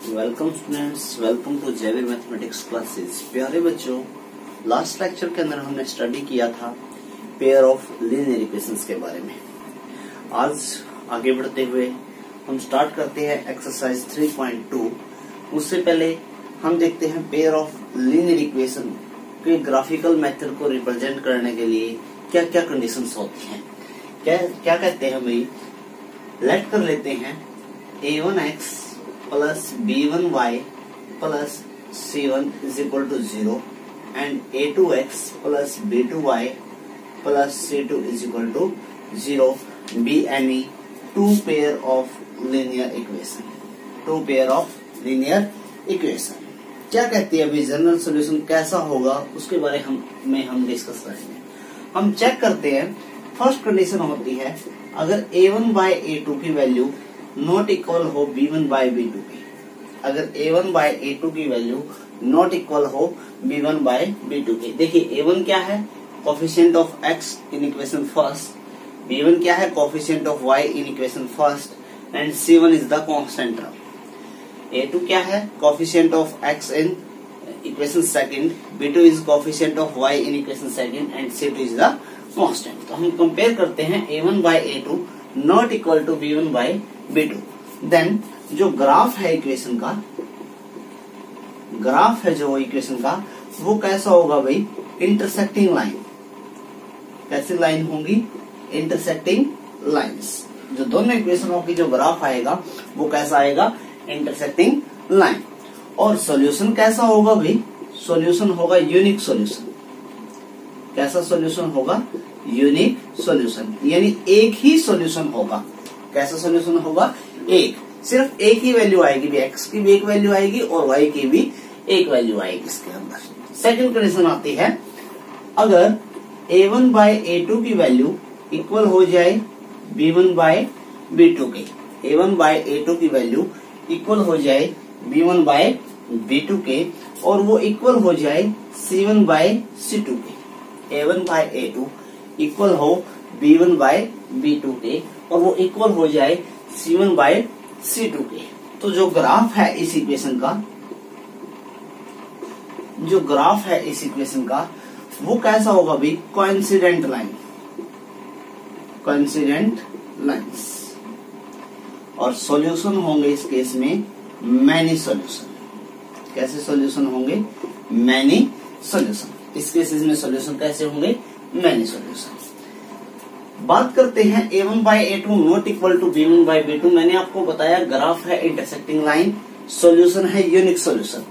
Welcome students, welcome to जेवी mathematics classes. प्यारे बच्चों, लास्ट लेक्चर के अंदर हमने स्टडी किया था पेयर ऑफ लीनियर इक्वेशंस के बारे में। आज आगे बढ़ते हुए हम स्टार्ट करते हैं एक्सरसाइज 3.2। उससे पहले हम देखते हैं पेयर ऑफ लीनियर इक्वेशन के ग्राफिकल मेथड को रिप्रेजेंट करने के लिए क्या क्या कंडीशंस होती हैं। क्या कहते हैं भाई, लेट कर लेते हैं a1x plus b1y plus c1 is equal to 0 and a2x plus b2y plus c2 is equal to 0 be any two pair of linear equation. Two pair of linear equation क्या कहती है अभी, जनरल सॉल्यूशन कैसा होगा उसके बारे में हम डिस्कस करेंगे। हम चेक करते हैं। फर्स्ट कंडीशन होती है अगर a1 बाय a2 की वैल्यू नॉट इक्वल हो b1 बाय b2 की। अगर a1 बाय a2 की वैल्यू नॉट इक्वल हो b1 बाय b2 की। देखिए a1 क्या है, coefficient of x in equation first, b1 क्या है, coefficient of y in equation first and c1 is the constant term. a2 क्या है, coefficient of x in equation second, b2 is coefficient of y in equation second and c2 is the constant. तो हम compare करते हैं a1 by a2 not equal to b1 by b2। Then जो graph है equation का, graph है जो equation का, वो कैसा होगा भाई, इंटरसेक्टिंग लाइन। कैसी लाइन होंगी, इंटरसेक्टिंग लाइंस। जो दोनों इक्वेशनों की जो ग्राफ आएगा वो कैसा आएगा, इंटरसेक्टिंग लाइन। और सॉल्यूशन कैसा होगा भाई, सॉल्यूशन होगा यूनिक सॉल्यूशन। कैसा सॉल्यूशन होगा, यूनिक सॉल्यूशन, यानी एक ही सॉल्यूशन होगा। कैसा सॉल्यूशन होगा, एक, सिर्फ एक ही वैल्यू आएगी भी, x की भी एक वैल्यू आएगी और y की भी एक वैल्यू आएगी इसके अंदर। सेकंड कंडीशन आती है अगर a1 बाय a2 की वैल्यू इक्वल हो जाए b1 बाय b2 के। a1 बाय a2 की वैल्यू इक्वल हो जाए b1 बाय b2 के और वो इक्वल हो जाए c1 बाय c2 के। a1 बाय a2 इक्वल हो b1 बाय b2 के और वो इक्वल हो जाए c1 बाय c2 के। तो जो ग्राफ है इस इक्वेशन का, जो ग्राफ है इस इक्वेशन का, वो कैसा होगा भी, कोइंसिडेंट लाइन, कोइंसिडेंट लाइंस। और सॉल्यूशन होंगे इस केस में मैनी सॉल्यूशन। कैसे सॉल्यूशन होंगे, मैनी सॉल्यूशन। इस केसेस में सॉल्यूशन कैसे होंगे, मैनी सॉल्यूशन। बात करते हैं a1 by a2 not equal to b1 by b2। मैंने आपको बताया ग्राफ है इंटरसेक्टिंग लाइन, सॉल्यूशन है यूनिक सॉल्यूशन,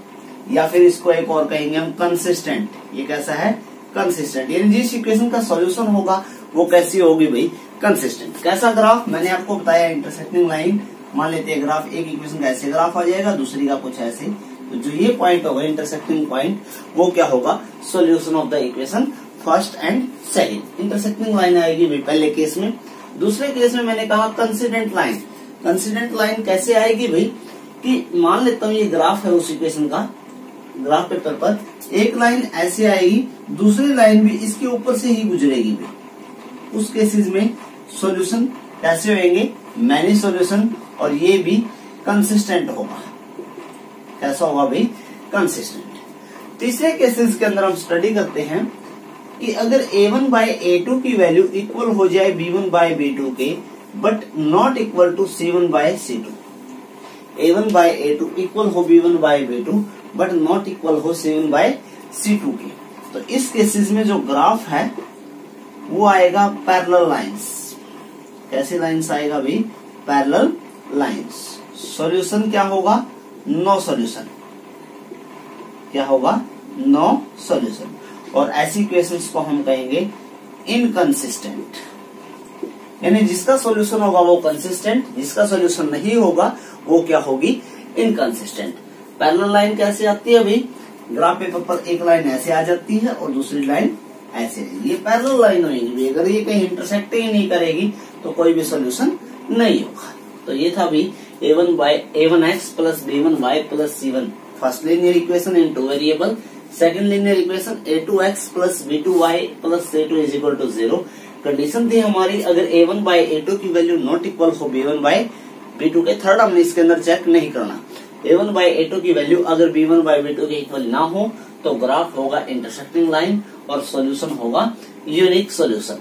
या फिर इसको एक और कहेंगे हम कंसिस्टेंट। ये कैसा है, कंसिस्टेंट, यानी जिस इक्वेशन का सॉल्यूशन होगा वो कैसी होगी भाई, कंसिस्टेंट। कैसा ग्राफ, मैंने आपको बताया इंटरसेक्टिंग लाइन। मान लेते हैं ग्राफ, एक इक्वेशन का ऐसे ग्राफ आ जाएगा, दूसरी का कुछ ऐसे, तो जो ये पॉइंट होगा इंटरसेक्टिंग पॉइंट, वो क्या होगा, solution of the equation first and second. Intersecting line आएगी भाई पहले केस में। दूसरे केस में मैंने कहा कंसिडेंट लाइन। कंसिडेंट लाइन कैसे आएगी भाई, कि मान लेता हूँ ये ग्राफ है उस इक्वेशन का, ग्राफ पेपर पर एक लाइन ऐसे आएगी, दूसरी लाइन भी इसके ऊपर से ही गुजरेगी भाई। उस केसेस में सॉल्यूशन कैसे होंगे, मैनी सॉल्यूशन, और ये भी कंसिस्टेंट होगा। कैसा होगा भाई, कंसिस्टेंट। तीसरे केसेस के अंदर हम स्टडी करते हैं कि अगर a1 बाय a2 की वैल्यू इक्वल हो जाए b1 बाय b2 के, but not equal to c1 by c2। a1 by a2 equal हो b1 by b2 but not equal हो c1 बाय c2 के। तो इस केसेस में जो ग्राफ है वो आएगा पैरेलल लाइंस। कैसे लाइंस आएगा भाई, पैरेलल लाइंस। सॉल्यूशन क्या होगा, नो सॉल्यूशन। क्या होगा, नो सॉल्यूशन। और ऐसी इक्वेशंस को हम कहेंगे इनकंसिस्टेंट, यानी जिसका सॉल्यूशन होगा वो कंसिस्टेंट, जिसका सॉल्यूशन नहीं होगा वो क्या होगी, इनकंसिस्टेंट। पैरेलल लाइन कैसे आती है भाई, ग्राफ पेपर पर एक लाइन ऐसे आ जाती है और दूसरी लाइन ऐसे, ये पैरेलल लाइन होगी। अगर ये कहीं इंटरसेक्ट ही नहीं करेगी तो कोई भी सॉल्यूशन नहीं होगा। तो ये था भाई a1x plus b1y plus c1 first linear equation in two variable. Second linear equation a2x plus b2y plus c2 is equal to 0। Condition थी हमारी अगर a1 बाय a2 की वैल्यू नॉट इक्वल हो b1 बाय b2 के। Third हमने इसके अंदर check नहीं करना। A1 बाई A2 की वैल्यू अगर B1 बाई B2 के इक्वल ना हो तो ग्राफ होगा इंटरसेक्टिंग लाइन और सॉल्यूशन होगा यूनिक सॉल्यूशन।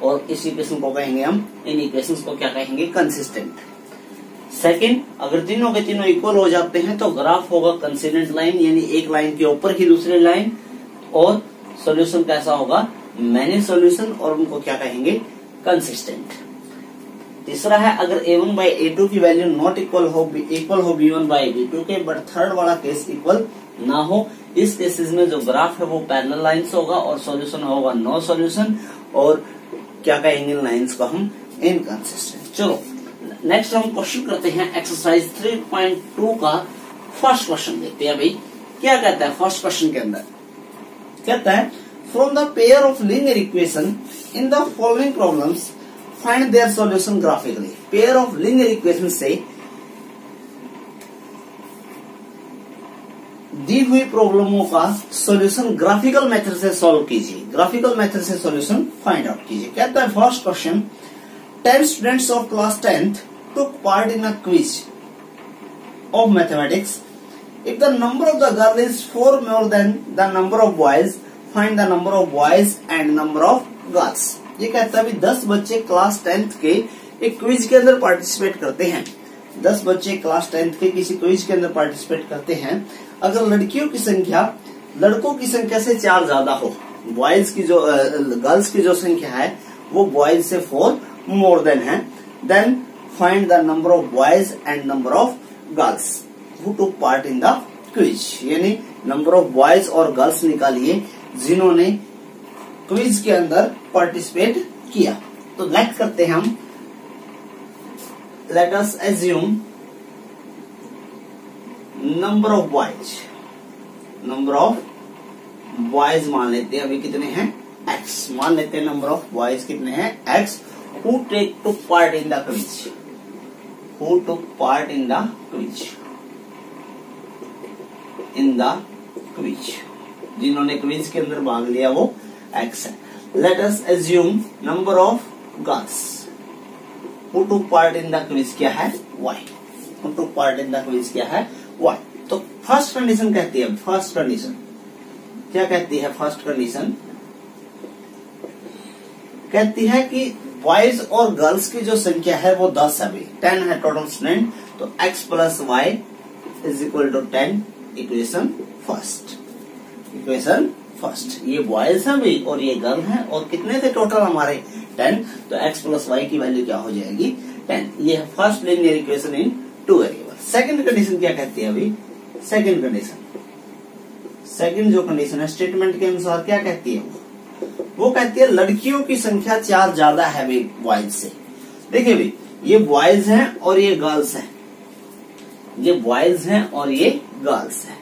और इस इक्वेशन को कहेंगे हम, इन इक्वेशंस को क्या कहेंगे, कंसिस्टेंट। सेकंड, अगर तीनों के तीनों इक्वल हो जाते हैं तो ग्राफ होगा कंसिस्टेंट लाइन, यानी एक लाइन के ऊपर की दूसरी लाइन, और सॉल्यूशन कैसा होगा, मैनी सॉल्यूशन, और उनको क्या कहेंगे, कंसिस्टेंट। तीसरा है, अगर A1 बाई A2 की वैल्यू नॉट इक्वल हो B1 बाई B2 के, बट थर्ड वाला केस इक्वल ना हो, इस केसेस में जो ग्राफ है वो पैरेलल लाइंस होगा और सॉल्यूशन होगा नो सॉल्यूशन, और क्या कहेंगे लाइंस को हम, इनकंसिस्टेंट। चलो नेक्स्ट हम क्वेश्चन करते हैं एक्सरसाइज 3.2 का फर्स्ट क्वेश्चन देखते हैं। भाई क्या कहता है फर्स्ट क्वेश्चन के अंदर, कहता है from the pair of linear equation in the following problems find their solution graphically. Pair of linear equation से दी हुई प्रॉब्लमों का सॉल्यूशन ग्राफिकल मेथड से सॉल्व कीजिए, ग्राफिकल मेथड से सॉल्यूशन फाइंड आउट कीजिए। कहता है first question, 10 students of class 10th took part in a quiz of mathematics. If the number of the girls is 4 more than the number of boys, find the number of boys and number of girls. ये कहता है 10 बच्चे class 10th के एक quiz के अंदर participate करते हैं। 10 बच्चे क्लास 10th के किसी क्विज के अंदर पार्टिसिपेट करते हैं। अगर लड़कियों की संख्या लड़कों की संख्या से 4 ज्यादा हो, बॉयज की जो गर्ल्स की जो संख्या है वो बॉयज से 4 मोर देन है, then find the number of boys and number of girls who took part in the quiz. यानी नंबर ऑफ बॉयज और गर्ल्स निकालिए जिन्होंने क्विज के अंदर पार्टिसिपेट किया। तो लेट करते हैं हम, late us assume number of boys मान लेते हैं, अभी कितने हैं, x मान लेते हैं, नंबर ऑफ बॉयज कितने हैं, x, who took part in the quiz, who took part in the quiz, जिन्होंने क्विज के अंदर भाग लिया वो x है। Late us assume number of girls who took part in the quiz क्या है, y, who took part in the quiz क्या है, y। तो फर्स्ट कंडीशन कहती है, फर्स्ट कंडीशन क्या कहती है, फर्स्ट कंडीशन कहती है कि बॉयज और गर्ल्स की जो संख्या है वो 10 है, 10 है टोटल स्टूडेंट, तो x plus y is equal to 10, equation first. ये बॉयज है भी और ये गर्ल है, और कितने थे टोटल हमारे, 10, तो x प्लस वाई की वैल्यू क्या हो जाएगी, 10। ये है फर्स्ट लीनियर इक्वेशन इन 2 वेरिएबल। सेकंड कंडीशन क्या कहती है, अभी सेकंड कंडीशन, सेकंड जो कंडीशन है स्टेटमेंट के अनुसार क्या कहती है, वो कहती है लड़कियों की संख्या 4 ज्यादा है बॉयज से। देखिए भाई ये बॉयज हैं और ये गर्ल्स हैं, ये बॉयज हैं और ये गर्ल्स हैं,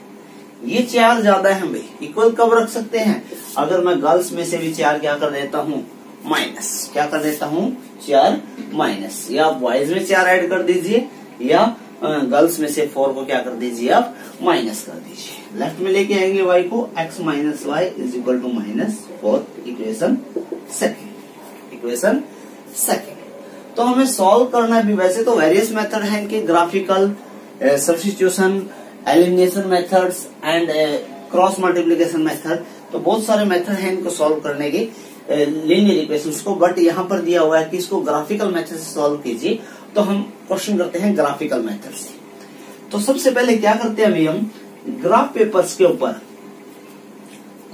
ये 4 ज्यादा है भाई, इक्वल कब रख सकते हैं, अगर मैं गर्ल्स में से भी 4 क्या कर देता हूँ, माइनस, क्या कर देता हूँ, 4 माइनस, या बॉयज में 4 ऐड कर दीजिए या गर्ल्स में से 4 को क्या कर दीजिए आप, माइनस कर दीजिए। लेफ्ट में लेके आएंगे y को, x minus y is equal to -4, equation second. तो हमें सॉल्व करना भी, वैसे तो वेरियस मेथड है इनके, graphical, substitution, elimination methods and cross multiplication method, तो बहुत सारे मेथड हैं इनको सॉल्व करने के लीनियर इक्वेशंस को, बट यहाँ पर दिया हुआ है कि इसको ग्राफिकल मेथड से सॉल्व कीजिए। तो हम क्वेश्चन करते हैं ग्राफिकल मेथड से। तो सबसे पहले क्या करते हैं अभी हम, ग्राफ पेपर्स के ऊपर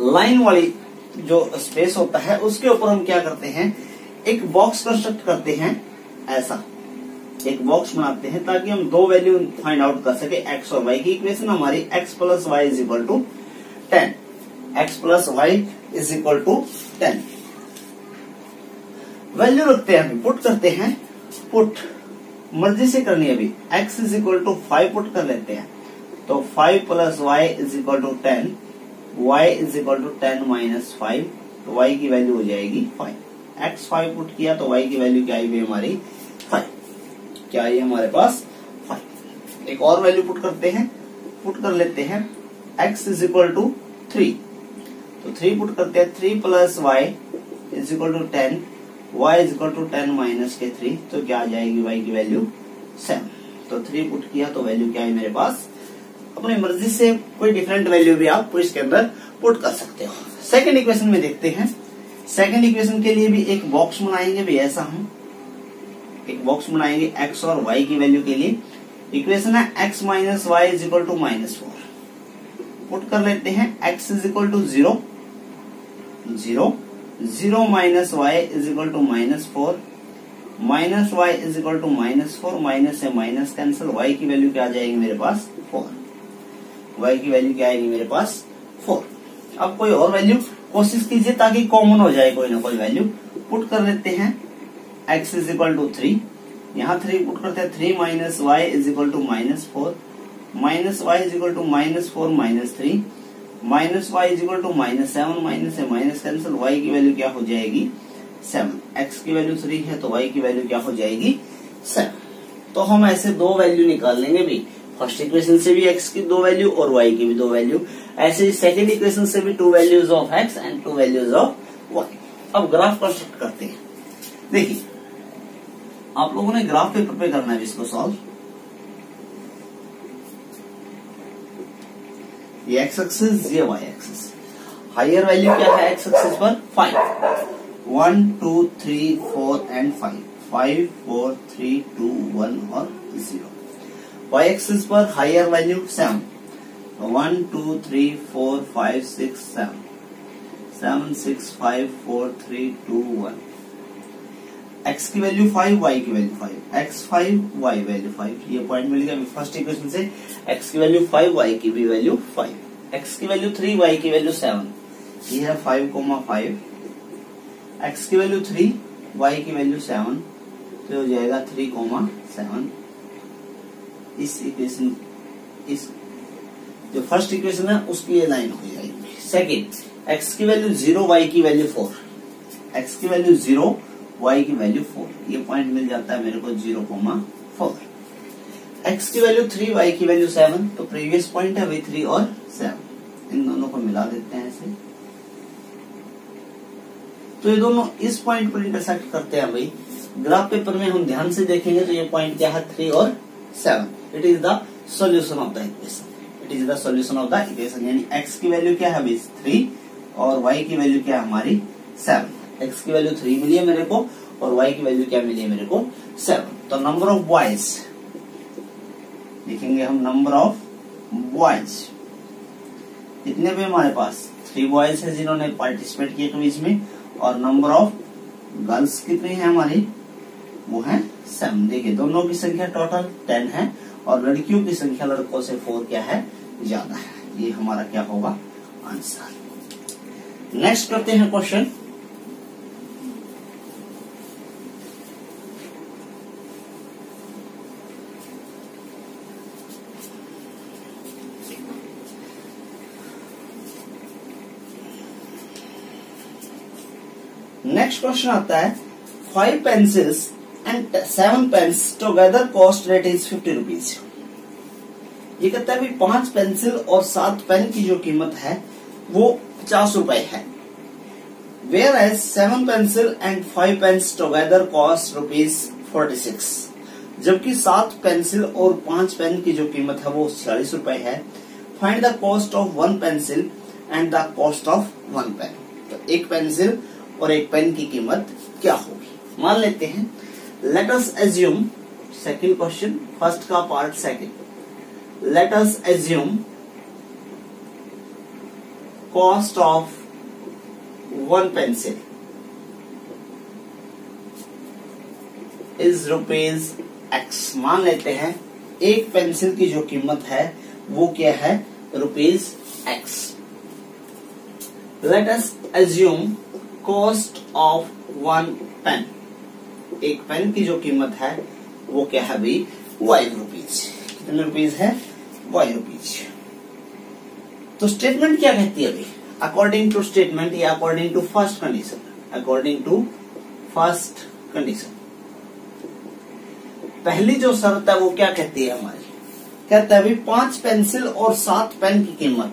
लाइन वाली जो स्पेस होता है उसके ऊपर हम क्या करते हैं, एक बॉक्स कंस्ट्रक्ट करते हैं, ऐसा एक बॉक्स बनाते हैं ताकि हम 2 वैल्यू फाइंड आउट कर सके, x और y की। इक्वेशन हमारी x plus y is equal to 10, x plus y is equal to 10। Value रखते हैं, अभी पुट करते हैं, पुट मर्जी से करनी है, अभी x is equal to 5 put कर लेते हैं, तो 5 plus y is equal to 10, y is equal to 10 minus 5, तो y की वैल्यू हो जाएगी 5। x 5 पुट किया तो y की वैल्यू क्या आई हमारी 5, क्या आई हमारे पास 5। एक और वैल्यू पुट करते हैं, पुट कर लेते हैं, x इज इक्वल टू 3, तो 3 पुट करते हैं, 3 plus y is equal to 10, y is equal to 10 minus के 3, तो क्या आ जाएगी y की वैल्यू 7। तो 3 पुट किया तो वैल्यू क्या है मेरे पास अपनी मर्जी से कोई डिफरेंट वैल्यू भी आप इसके अंदर पुट कर सकते हो। सेकंड इक्वेशन में देखते हैं। सेकंड इक्वेशन के लिए भी एक बॉक्स बनाएंगे भी, ऐसा हम एक बॉक्स बनाएंगे x और y की वैल्यू के लिए। इक्वेशन है x minus y is equal to -4। Put कर लेते हैं x is equal to 0, 0 minus y is equal to -4, minus y is equal to -4, minus से माइनस कैंसिल, y की वैल्यू क्या आ जाएगी मेरे पास 4, y की वैल्यू क्या आएगी मेरे पास 4। अब कोई और वैल्यू कोशिश कीजिए ताकि कॉमन हो जाए कोई ना कोई वैल्यू। पुट कर लेते हैं x इज इक्वल टू 3, यहाँ 3 पुट करते हैं, 3 minus y is equal to -4, minus y is equal to -4 -3, minus y is equal to -7, minus से माइनस कैंसिल, y की वैल्यू क्या हो जाएगी 7, x की वैल्यू 3 है तो y की वैल्यू क्या हो जाएगी 7। तो हम ऐसे दो वैल्यू निकाल लेंगे भी, फर्स्ट इक्वेशन से भी x की 2 वैल्यू और y की भी 2 वैल्यू, ऐसे सेकंड इक्वेशन से भी 2 values of x and 2 values of y। अब ग्राफ कंस्ट्रक्ट करते हैं। देखिए आप लोगों ने ग्राफ पेपर पे करना है इसको सॉल्व। ये x एक्सिस, ये y एक्सिस। हायर वैल्यू क्या है x एक्सिस पर 5, 1 2 3 4 एंड 5, 5 4 3 2 1 और 0। y एक्सिस पर हायर वैल्यू 7, 1 2 3 4 5 6 7, 7 6 5 4 3 2 1। x की वैल्यू 5, y की वैल्यू 5, x 5 y वैल्यू 5। ये पॉइंट मिल गया फर्स्ट इक्वेशन से। x की वैल्यू 5, y की भी वैल्यू 5, x की वैल्यू 3, y की वैल्यू 7। ये है 5,5, x की वैल्यू 3, y की वैल्यू 7, तो हो जाएगा 3,7। इस इक्वेशन, इस जो फर्स्ट इक्वेशन है उसकी ये लाइन हो जाएगी। सेकेंड, x की वैल्यू 0, y की वैल्यू 4, x की वैल्यू 0, y की वैल्यू 4। ये पॉइंट मिल जाता है मेरे को 0,4। x की वैल्यू 3, y की वैल्यू 7, तो प्रीवियस पॉइंट है वही 3 और 7, इन दोनों को मिला देते हैं ऐसे। तो ये दोनों इस पॉइंट पर इंटरसेक्ट करते हैं भाई। ग्राफ पेपर में हम ध्यान से देखेंगे तो ये पॉइंट क्या है 3 और 7। It is the solution of the equation, it is the solution of the equation. यानी x की वैल्यू क्या है 3 और y की वैल्यू क्या है हमारी 7। x की वैल्यू 3 मिली है मेरे को और y की वैल्यू क्या मिली है मेरे को 7। तो नंबर ऑफ बॉयज लिखेंगे हम, नंबर ऑफ बॉयज कितने पे हमारे पास 3 बॉयज है जिन्होंने पार्टिसिपेट किए क्विज में, और नंबर ऑफ गर्ल्स कितनी है हमारी, वो है 7। देखिए दोनों की संख्या टोटल 10 है और लड़कियों की संख्या लड़कों से 4 क्या है ज्यादा है। ये हमारा क्या होगा आंसर। नेक्स्ट करते हैं क्वेश्चन। नेक्स्ट क्वेश्चन आता है 5 pencils and 7 pens together cost rate is 50 rupees. ये कहता है 5 पेंसिल और 7 पेन की जो कीमत है वो 50 रुपए है। Where as 7 pencil and 5 pens together cost ₹46। जबकि 7 पेंसिल और 5 पेन की जो कीमत है वो 46 रुपए है। Find the cost of 1 pencil and the cost of 1 pen. तो एक पेंसिल और एक पेन की कीमत क्या होगी। मान लेते हैं, let us assume, second question, first का part second. Let us assume cost of 1 pencil is ₹X। मान लेते हैं एक पेंसिल की जो कीमत है वो क्या है ₹X। Let us assume cost of 1 pen, एक पेन की जो कीमत है वो क्या है भाई ₹Y। कितने रुपीज है ₹Y। तो स्टेटमेंट क्या कहती है भाई, अकॉर्डिंग टू स्टेटमेंट या according to first condition, according to first condition. पहली जो शर्त है वो क्या कहती है हमारी, कहता है भाई 5 पेंसिल और 7 पेन की कीमत,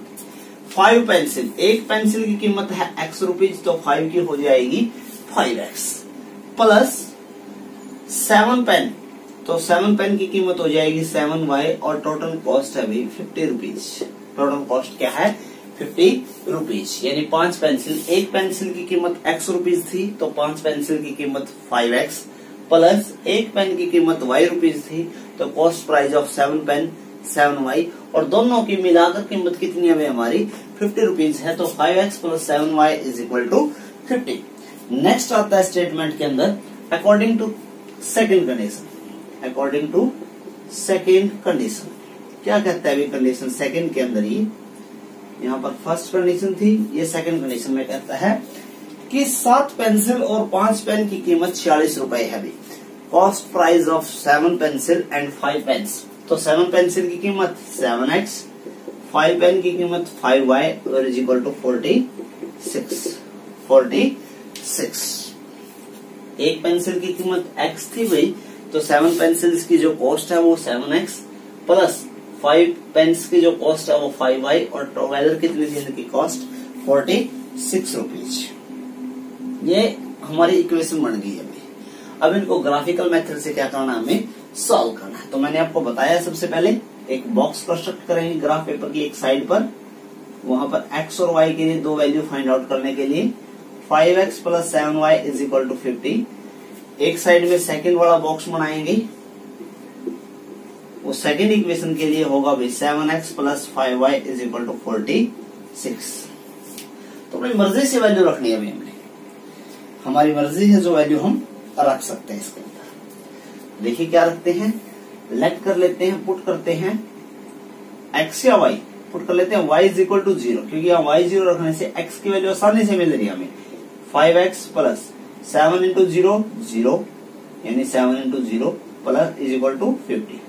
5 पेंसिल, एक पेंसिल की कीमत है X रुपीज, तो 5 की हो जाएगी 5X, प्लस 7 पेन, तो 7 पेन की कीमत हो जाएगी 7y और टोटल कॉस्ट है भाई 50 रुपीज। टोटल कॉस्ट क्या है 50 रुपीज। यानी 5 पेंसिल, एक पेंसिल की कीमत x रुपीज थी तो 5 पेंसिल की कीमत 5x प्लस एक पेन की कीमत y रुपीज थी तो cost price of 7 pen 7y और दोनों की मिलाकर कीमत कितनी है हमारी 50 रुपीज है। तो 5x प्लस 7y is equal to 50। Next आता है स्टेटमेंट के अंदर according to second condition. According to second condition क्या कहता है अभी कंडीशन सेकेंड के अंदर ही, यहाँ पर फर्स्ट कंडीशन थी, ये सेकेंड कंडीशन में कहता है कि 7 पेंसिल और 5 पेन की कीमत 46 रुपए है अभी। Cost price of 7 pencil and 5 pens. तो 7 पेंसिल की कीमत 7x, 5 पेन की कीमत 5y और इज इक्वल टू 46। एक पेंसिल की कीमत x थी भाई तो 7 पेंसिल्स की जो कॉस्ट है वो 7x प्लस 5 पेन्स की जो कॉस्ट है वो 5y और टोगेदर कितनी थी इनकी कॉस्ट 46 रुपीज। ये हमारी इक्वेशन बन गई है अभी। अब इनको ग्राफिकल मेथड से क्या करना है हमें सॉल्व करना है। तो मैंने आपको बताया सबसे पहले एक बॉक्स कंस्ट्रक्ट करेंगे ग्राफ पेपर की एक साइड पर, वहां पर x और y के लिए दो वैल्यू फाइंड आउट करने के लिए 5x प्लस 7y इज इक्वल टू 50। एक साइड में सेकंड वाला बॉक्स बनाएंगे, वो सेकंड इक्वेशन के लिए होगा भाई 7x plus 5y is equal to 46। तो अपनी मर्जी से वैल्यू रखनी है अभी हमने, हमारी मर्जी है जो वैल्यू हम रख सकते हैं इसके अंदर। देखिए क्या रखते हैं, लेट कर लेते हैं, पुट करते हैं x या y, पुट कर लेते हैं y इज इक्वल टू 0 क्योंकि यहाँ y 0 रखने से x की वैल्यू आसानी से मिल रही है हमें। 5x प्लस 7 इंटू 0 0 यानी 7 into 0 plus is equal to 50।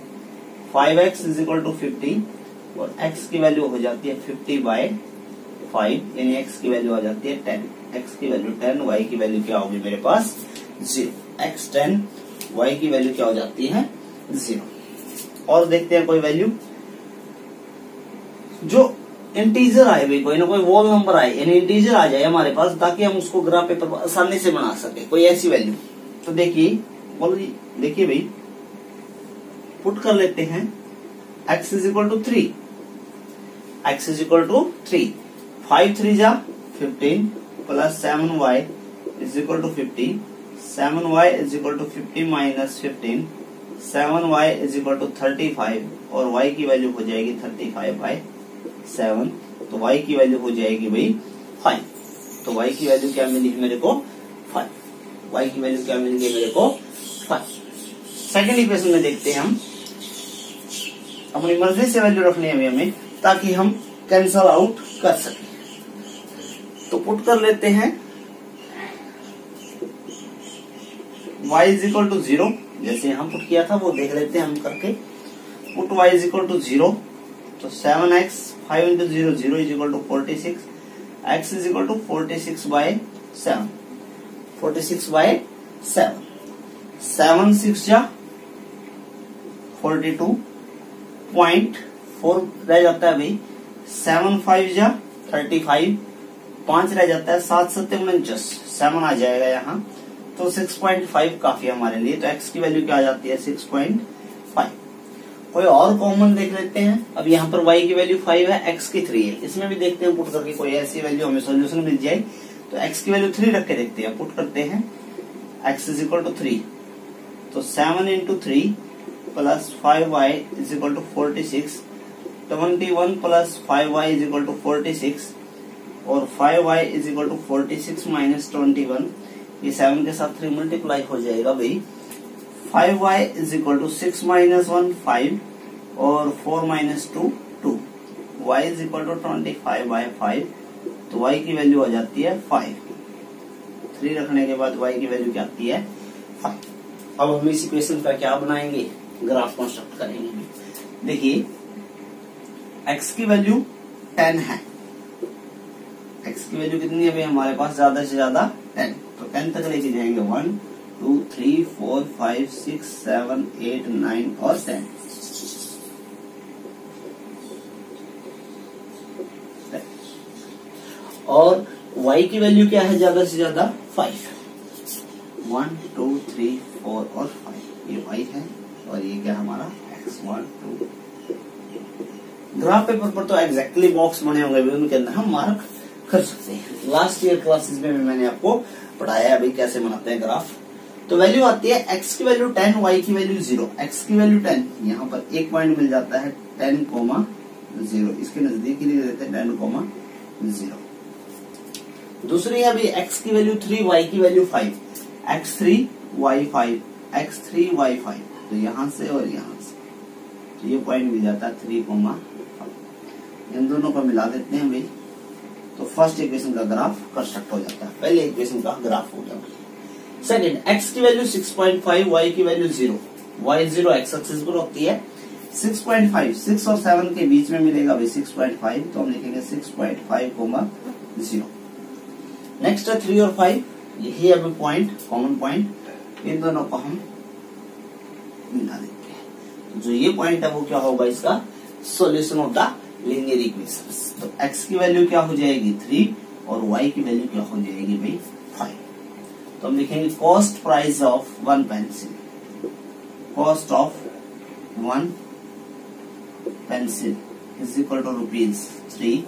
5x is equal to 50 और x की वैल्यू हो जाती है 50/5 यानी x की वैल्यू आ जाती है 10। x की वैल्यू 10, y की वैल्यू क्या होगी मेरे पास 0। x 10, y की वैल्यू क्या हो जाती है 0। और देखते हैं कोई वैल्यू जो इंटीजर आए भाई, कोई ना कोई वोल नंबर आए यानी इंटीजर आ जाए हमारे पास ताकि हम उसको ग्राफ पेपर पर आसानी से बना सके, कोई ऐसी वैल्यू। तो देखिए बोलो जी, देखिए भाई पुट कर लेते हैं x is equal to 3, x is equal to 3, 5 3 जा 15 plus 7y is equal to 50, 7y is equal to 50 minus 15, 7y is equal to 35 और y की वैल्यू हो जाएगी 35/7। तो y की वैल्यू हो जाएगी भाई 5। तो y की वैल्यू क्या मिली मेरे को 5। y की वैल्यू क्या मिल गई मेरे को 5। सेकेंड इक्वेशन में देखते हैं हम, अपनी मर्जी से वैल्यू रखनी है हमें ताकि हम कैंसल आउट कर सकें। तो पुट कर लेते हैं y इज इक्वल टू 0, जैसे हम पुट किया था वो देख लेते हैं हम करके। Put y is equal to 0 तो 7x 5 into 0 0 is equal to 46, x is equal to 46/7, 46/7, 7 6 जा 42.4 रह जाता है भाई, 7 5 जा 35, 5 रह जाता है, 7 7 49, 7 आ जाएगा यहाँ। तो 6.5 काफी है हमारे लिए। तो x की वैल्यू क्या आ जाती है 6.5। कोई और कॉमन देख लेते हैं। अब यहाँ पर y की वैल्यू 5 है, x की 3 है, इसमें भी देखते हैं पुट करके कोई ऐसी वैल्यू हमें सोल्यूशन मिल जाए। तो x की वैल्यू 3 रख के देखते हैं, पुट करते हैं x इज इक्वल टू 3 तो 7 into 3 plus 5y is equal to 46, 21 plus 5y is equal to 46 और 5y is equal to 46 minus 21, ये 7 के साथ 3 मल्टीप्लाई हो जाएगा भाई। 5y is equal to 6 minus 1 5 और 4 minus 2 2, y is equal to 25/5। तो y की वैल्यू आ जाती है 5। 3 रखने के बाद y की वैल्यू क्या आती है 5। अब हम इस इक्वेशन का क्या बनाएंगे, ग्राफ कंस्ट्रक्ट करेंगे। देखिए x की वैल्यू 10 है, x की वैल्यू कितनी है भाई हमारे पास ज्यादा से ज्यादा 10, तो 10 तक लेके जाएंगे 1 2 3 4 5 6 7 8 9 और 10। और y की वैल्यू क्या है ज्यादा से ज्यादा 5, 1 2 3 4 और 5, ये y है और ये क्या हमारा x1 2। ग्राफ पेपर पर तो एग्जैक्टली बॉक्स बने होंगे, उनके अंदर हम मार्क कर सकते हैं। लास्ट ईयर क्लासेस में भी मैंने आपको पढ़ाया अभी कैसे बनाते हैं ग्राफ। तो वैल्यू आती है x की वैल्यू 10, y की वैल्यू 0। x की वैल्यू 10, यहाँ पर एक पॉइंट मिल जाता है 10,0, इसके नजदीक ही लिख देते हैं 10,0। दूसरी है अभी x की वैल्यू 3, y की value 5, x3 y5, x3 y5। तो यहाँ से और यहाँ से तो ये पॉइंट मिल जाता है 3,5। इन दोनों को मिला देते हैं भाई, तो फर्स्ट इक्वेशन का ग्राफ कंस्ट्रक्ट हो जाता है। पहले इक्वेशन का ग्राफ हो गया। सेकंड, x की वैल्यू 6.5, y की वैल्यू 0, y0 x एक्सिस पर होती है। 6.5 6 और 7 के बीच में मिलेगा भाई 6.5, तो हम लिखेंगे 6.5, 0। नेक्स्ट है 3 और 5, यही अभी पॉइंट कॉमन पॉइंट, इन दोनों को हम मिला देते हैं। जो ये पॉइंट है वो क्या होगा, इसका solution of the linear equations. तो x की वैल्यू क्या हो जाएगी 3 और y की वैल्यू क्या हो जाएगी भाई 5। तो हम लिखेंगे cost price of 1 pencil, cost of 1 pencil is equal to ₹3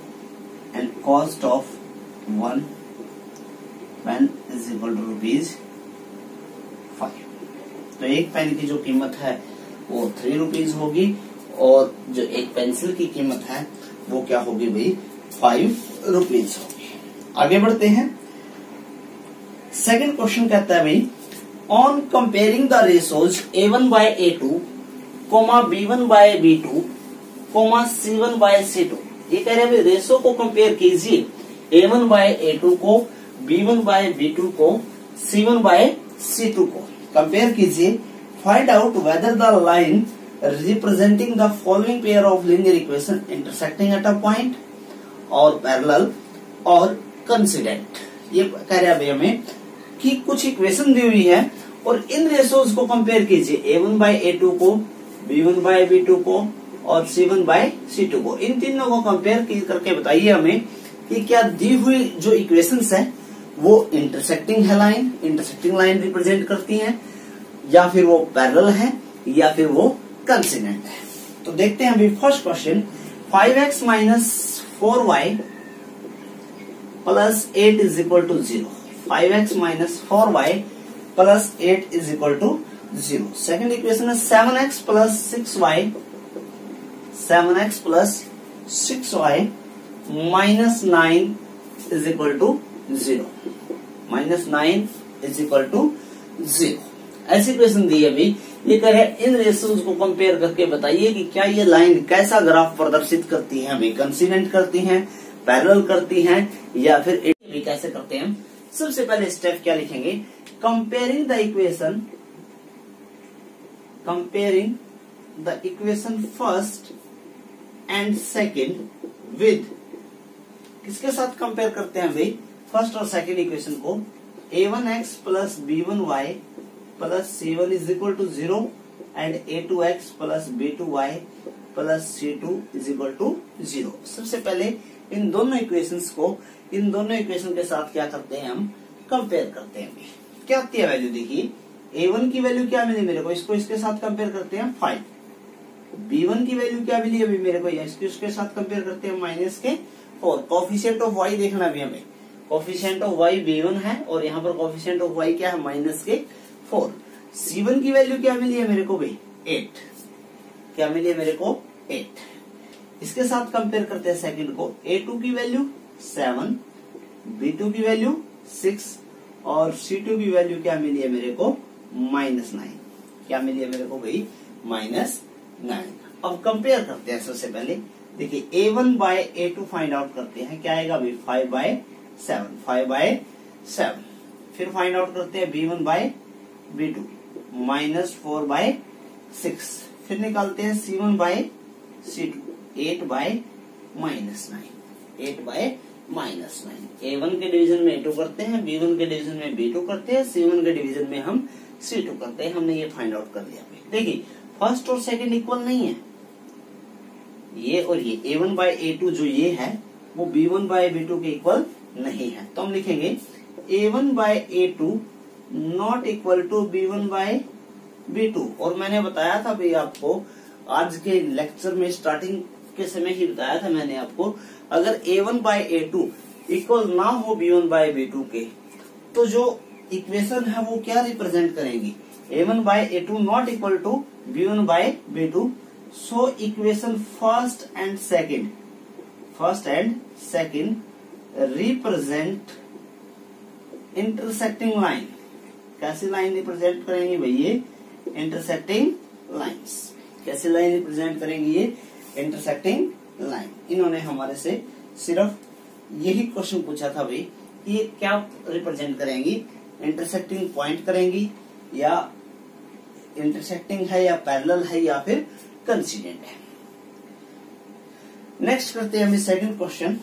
and cost of 1 pen is equal to ₹5। तो एक पेन की जो कीमत है वो ₹3 होगी और जो एक पेंसिल की कीमत है वो क्या होगी भाई ₹5 होगी। आगे बढ़ते हैं। सेकंड क्वेश्चन कहता है भाई, on comparing the ratios A1/A2, B1/B2, C1/C2। ये कह रहे हैं भाई रेशो को कंपेयर कीजिए, A1/A2 को, B1/B2 को, C1/C2 को कंपेयर कीजिए। Find out whether the line representing the following pair of linear equation intersecting at a point और parallel और coincident। ये कह रहे हैं हमें कि कुछ इक्वेशन दी हुई है और इन रेशोज को कंपेयर कीजिए, A1/A2 को, B1/B2 को और C1/C2 को। इन तीनों को कंपेयर करके बताइए हमें कि क्या दी हुई जो इक्वेशंस है वो इंटरसेक्टिंग है लाइन, इंटरसेक्टिंग लाइन रिप्रेजेंट करती है, या फिर वो पैरेलल है, या फिर वो कंसिडेंट है। तो देखते हैं अभी first question, 5x minus 4y plus 8 is equal to 0। 5x minus 4y plus 8 is equal to 0। Second equation है 7x plus 6y, 7x plus 6y minus 9 is equal to 0, minus 9 is equal to 0। ऐसी equation दी है अभी। ये कह रहे हैं इन ratios को compare करके बताइए कि क्या ये लाइन कैसा ग्राफ प्रदर्शित करती है, हमें कंसिडेंट करती हैं, पैरेलल करती हैं, या फिर भी कैसे करते हैं। सबसे पहले स्टेप क्या लिखेंगे, comparing the equation, comparing the equation first and second with, किसके साथ कंपेयर करते हैं भाई, फर्स्ट और सेकंड इक्वेशन को, A1x plus B1y plus C1 is equal to 0 and A2x plus B2y plus C2 is equal to 0। सबसे पहले इन दोनों इक्वेशंस को इन दोनों इक्वेशन के साथ क्या करते हैं, हम कंपेयर करते हैं। क्या आती है वैल्यू, देखिए A1 की वैल्यू क्या मिली मेरे को, इसको इसके साथ कंपेयर करते हैं 5। B1 की वैल्यू क्या मिली अभी मेरे को, इसको इसके साथ कंपेयर करते हैं -4। कोफिशिएंट ऑफ y देखना भी हमें, कोफिशिएंट ऑफ y B1 है और यहाँ पर कोफिशिएंट ऑफ y क्या है -4। C1 की वैल्यू क्या मिली है मेरे को भाई 8, क्या मिली है मेरे को 8। इसके साथ कंपेयर करते हैं सेकंड को, A2 की वैल्यू 7, B2 की वैल्यू 6 और C2 की वैल्यू क्या मिली है मेरे को -9, क्या मिली है मेरे को भाई -9। अब कंपेयर करते हैं। सबसे पहले देखिए A1/A2 फाइंड आउट करते हैं, क्या आएगा भाई 5/7, 5/7। फिर फाइंड आउट करते हैं B1/B2 -4/6। फिर निकालते हैं C1/C2 8/-9, 8/-9। A1 के डिवीजन में A2 करते हैं, B1 के डिवीजन में B2 करते हैं, C1 के डिवीजन में हम C2 करते हैं। हमने ये फाइंड आउट कर लिया। देखिए फर्स्ट और सेकंड इक्वल नहीं है, ये और ये A1/A2 जो ये है वो B1/B2 के इक्वल नहीं है। तो हम लिखेंगे A1/A2 not equal to B1/B2 B2। और मैंने बताया था भाई आपको आज के लेक्चर में स्टार्टिंग के समय ही बताया था मैंने आपको, अगर A1 बाय A2 इक्वल ना हो B1 बाय B2 के, तो जो इक्वेशन है वो क्या रिप्रेजेंट करेंगी, A1 by A2 not equal to B1 by B2। So equation first and second represent intersecting line. कैसी लाइन रिप्रेजेंट करेंगी भाई ये, इंटरसेक्टिंग लाइंस। कैसी लाइन रिप्रेजेंट करेंगी ये, इंटरसेक्टिंग लाइन। इन्होंने हमारे से सिर्फ यही क्वेश्चन पूछा था भाई, ये क्या रिप्रेजेंट करेंगी, इंटरसेक्टिंग पॉइंट करेंगी, या इंटरसेक्टिंग है, या पैरेलल है, या फिर कंसिडेंट है। नेक्स्ट करते हैं हम सेकंड क्वेश्चन।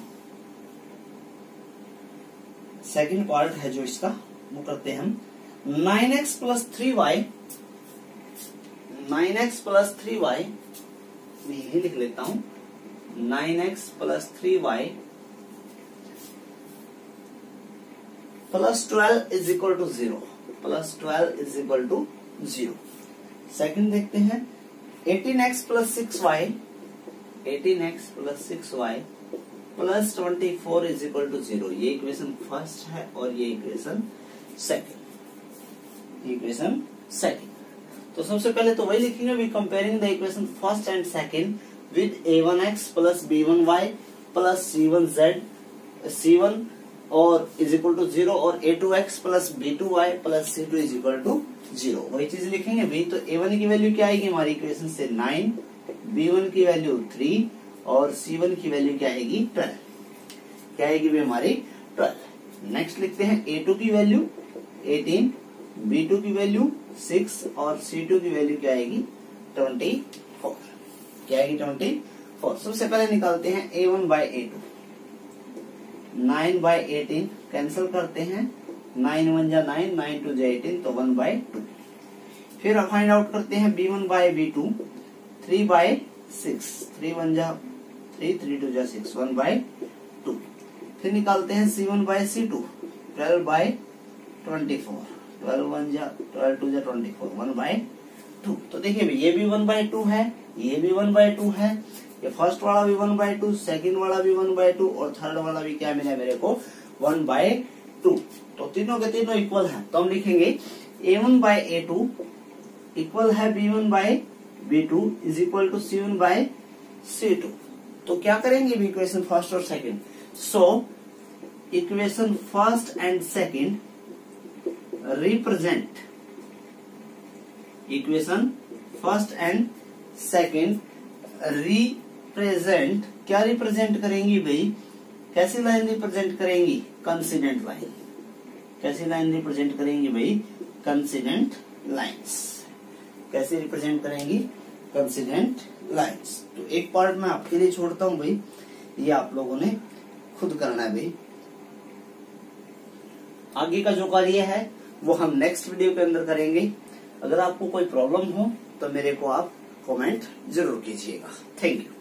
सेकंड पार्ट है जो इसका, वो करते हैं हम 9x plus 3y, 9x plus 3y, मैं यही लिख लेता हूं, 9x plus 3y plus 12 is equal to 0, plus 12 is equal to 0। Second देखते हैं 18x plus 6y, 18x plus 6y plus 24 is equal to 0। ये इक्वेशन फर्स्ट है और ये इक्वेशन सेकंड, इक्वेशन सेकंड। तो सबसे पहले तो वही लिखेंगे, we comparing the equation first and second with A1x plus B1y plus C1 और इज इक्वल टू 0 और A2x plus B2y plus C2 is equal to 0। वही चीज लिखेंगे भाई। तो A1 की वैल्यू क्या आएगी हमारी इक्वेशन से 9, B1 की वैल्यू 3 और C1 की वैल्यू क्या आएगी 12, क्या आएगी भाई हमारी 12। नेक्स्ट लिखते हैं A2 की वैल्यू 18, B2 की वैल्यू 6 और C2 की वैल्यू क्या आएगी 24, क्या आएगी 24। सबसे पहले निकालते हैं A1 by A2, 9 bye 18 cancel करते हैं, 9 1 जा 9, 9 2 जा 18, तो 1 बाय 2। फिर फाइंड आउट करते हैं B1 बाय B2, 3 बाय 6, 3 1 जा 3, 3 2 जा 6, 1 बाय 2। फिर निकालते हैं C1 बाय C2, 12 बाय 24, 12 1 जा 12 2 जा 24, 1 बाय 2। तो देखिए ये भी 1 बाय 2 है, ये भी 1 बाय 2 है, ये फर्स्ट वाला भी 1 बाय 2, सेकंड वाला भी 1 बाय 2 और थर्ड वाला भी क्या मिला मेरे को 1 बाय 2। तो तीनों के तीनों इक्वल है, तो हम लिखेंगे A1 बाय A2 इक्वल है B1 by B2 is equal to C1 by C2। तो क्या करेंगे इक्वेशन फर्स्ट और second. So equation first and second represent, equation first and second represent, क्या रिप्रेजेंट करेंगी भाई, कैसी लाइन रिप्रेजेंट करेंगी, कंसिडेंट लाइन। कैसी लाइन रिप्रेजेंट करेंगी भाई, कंसिडेंट लाइंस। कैसे रिप्रेजेंट करेंगी, कंसिडेंट लाइंस। तो एक पार्ट मैं आपके लिए छोड़ता हूं भाई, ये आप लोगों ने खुद करना है भाई। आगे का जो कार्य है वो हम नेक्स्ट वीडियो के अंदर करेंगे। अगर आपको कोई प्रॉब्लम हो तो मेरे को आप कमेंट जरूर कीजिएगा। Thank you.